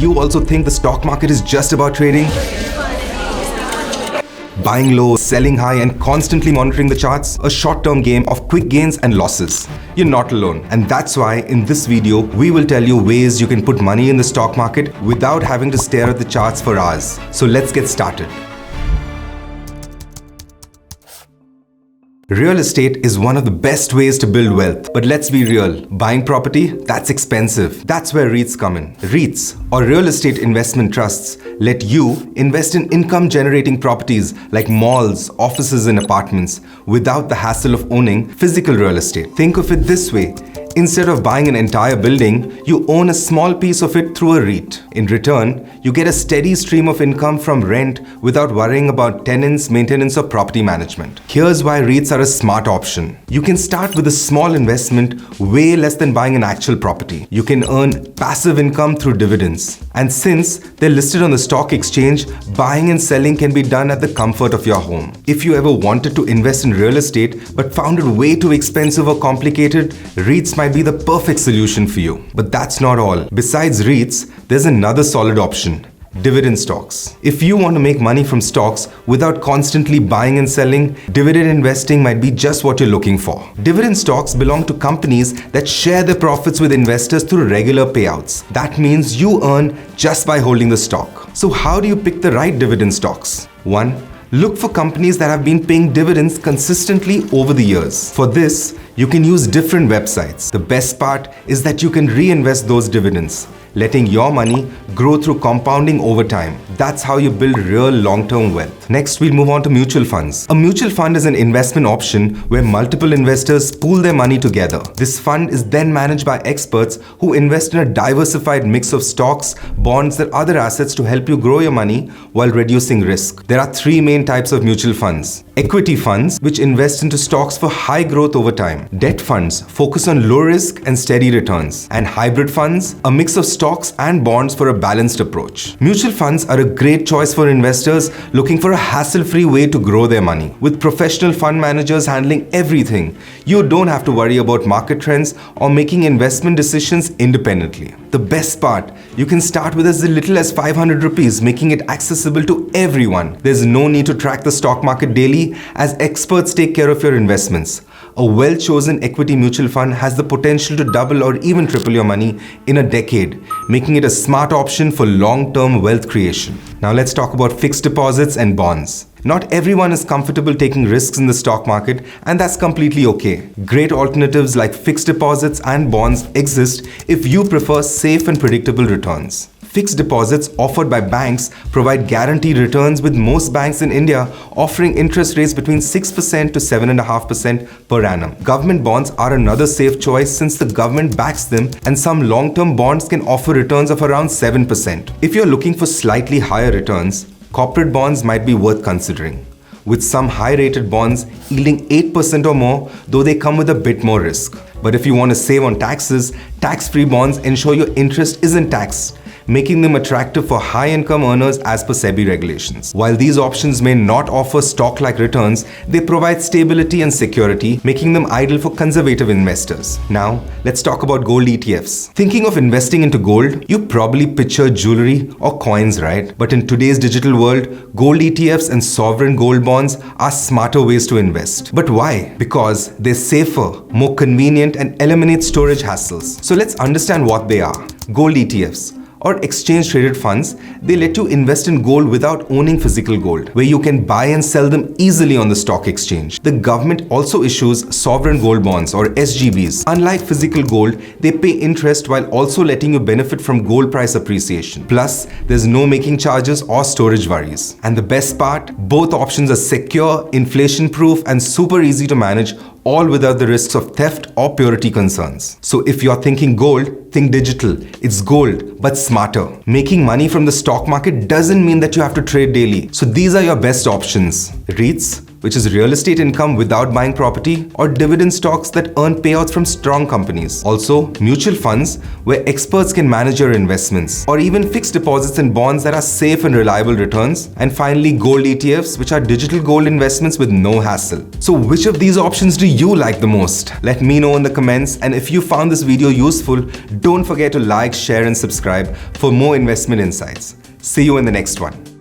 you also think the stock market is just about trading? Buying low, selling high, and constantly monitoring the charts? A short-term game of quick gains and losses. You're not alone. And that's why in this video, we will tell you ways you can put money in the stock market without having to stare at the charts for hours. So let's get started. Real estate is one of the best ways to build wealth. But let's be real, buying property, that's expensive. That's where REITs come in. REITs, or real estate investment trusts, let you invest in income-generating properties like malls, offices, and apartments without the hassle of owning physical real estate. Think of it this way. Instead of buying an entire building, you own a small piece of it through a REIT. In return, you get a steady stream of income from rent without worrying about tenants, maintenance, or property management. Here's why REITs are a smart option. You can start with a small investment, way less than buying an actual property. You can earn passive income through dividends. And since they're listed on the stock exchange, buying and selling can be done at the comfort of your home. If you ever wanted to invest in real estate but found it way too expensive or complicated, REITs might be the perfect solution for you. But that's not all. Besides REITs, there's another solid option. Dividend stocks. If you want to make money from stocks without constantly buying and selling, dividend investing might be just what you're looking for. Dividend stocks belong to companies that share their profits with investors through regular payouts. That means you earn just by holding the stock. So how do you pick the right dividend stocks? 1. Look for companies that have been paying dividends consistently over the years. For this, you can use different websites. The best part is that you can reinvest those dividends, letting your money grow through compounding over time. That's how you build real long-term wealth. Next, we'll move on to mutual funds. A mutual fund is an investment option where multiple investors pool their money together. This fund is then managed by experts who invest in a diversified mix of stocks, bonds, and other assets to help you grow your money while reducing risk. There are 3 main types of mutual funds. Equity funds, which invest into stocks for high growth over time. Debt funds focus on low risk and steady returns. And hybrid funds, a mix of stocks and bonds for a balanced approach. Mutual funds are a great choice for investors looking for a hassle-free way to grow their money. With professional fund managers handling everything, you don't have to worry about market trends or making investment decisions independently. The best part, you can start with as little as 500 rupees, making it accessible to everyone. There's no need to track the stock market daily, as experts take care of your investments. A well-chosen equity mutual fund has the potential to double or even triple your money in a decade, making it a smart option for long-term wealth creation. Now let's talk about fixed deposits and bonds. Not everyone is comfortable taking risks in the stock market, and that's completely okay. Great alternatives like fixed deposits and bonds exist if you prefer safe and predictable returns. Fixed deposits offered by banks provide guaranteed returns, with most banks in India offering interest rates between 6% to 7.5% per annum. Government bonds are another safe choice since the government backs them, and some long-term bonds can offer returns of around 7%. If you're looking for slightly higher returns, corporate bonds might be worth considering, with some high-rated bonds yielding 8% or more, though they come with a bit more risk. But if you want to save on taxes, tax-free bonds ensure your interest isn't taxed, making them attractive for high-income earners as per SEBI regulations. While these options may not offer stock-like returns, they provide stability and security, making them ideal for conservative investors. Now, let's talk about gold ETFs. Thinking of investing into gold, you probably picture jewelry or coins, right? But in today's digital world, gold ETFs and sovereign gold bonds are smarter ways to invest. But why? Because they're safer, more convenient, and eliminate storage hassles. So let's understand what they are. Gold ETFs, or exchange-traded funds, they let you invest in gold without owning physical gold, where you can buy and sell them easily on the stock exchange. The government also issues sovereign gold bonds, or SGBs. Unlike physical gold, they pay interest while also letting you benefit from gold price appreciation. Plus, there's no making charges or storage worries. And the best part, both options are secure, inflation-proof, and super easy to manage, all without the risks of theft or purity concerns. So if you're thinking gold, think digital. It's gold, but smarter. Making money from the stock market doesn't mean that you have to trade daily. So these are your best options: REITs, which is real estate income without buying property, or dividend stocks that earn payouts from strong companies. Also, mutual funds where experts can manage your investments, or even fixed deposits in bonds that are safe and reliable returns. And finally, gold ETFs, which are digital gold investments with no hassle. So which of these options do you like the most? Let me know in the comments, and if you found this video useful, don't forget to like, share and subscribe for more investment insights. See you in the next one.